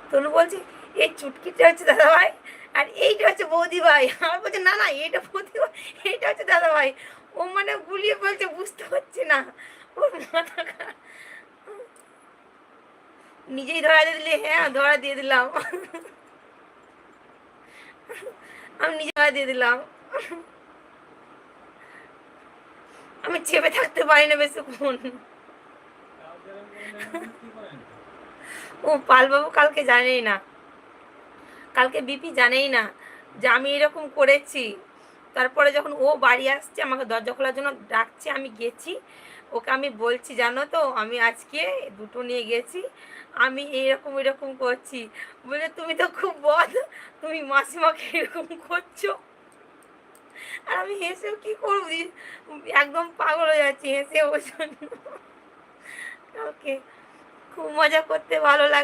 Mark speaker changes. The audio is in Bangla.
Speaker 1: তনু বলছে এই চুটকিটা হচ্ছে দাদাভাই আর এইটা হচ্ছে বৌদি ভাই। আমার বলছে না না এইটা বৌদি ভাই, এইটা হচ্ছে দাদাভাই। ও মানে গুলিয়ে বলছে, বুঝতে পারছে না, ওর মাথা খারাপ। নিজেই ধরা দিয়ে দিলে, হ্যাঁ ধরা দিয়ে দিলাম। আমি নিজে ধরা দিয়ে দিলাম। আমি চেপে থাকতে পারি না বেশিক্ষণ। ও পালবাবু কালকে জানেই না, কালকে বিপি জানেই না যে আমি এরকম করেছি। তারপরে যখন ও বাড়ি আসছে আমাকে দরজা খোলার জন্য ডাকছে, আমি গেছি, ওকে আমি বলছি জানো তো আমি আজকে দুটো নিয়ে গেছি, আমি এইরকম এরকম করছি। বলে তুমি তো খুব বদ, তুমি মাসিমাকে এরকম করছো। আর আমি হেসেও কি করবি, একদম পাগল হয়ে যাচ্ছি হেসে ওর জন্য। ওকে, খুব মজা করতে ভালো লাগে।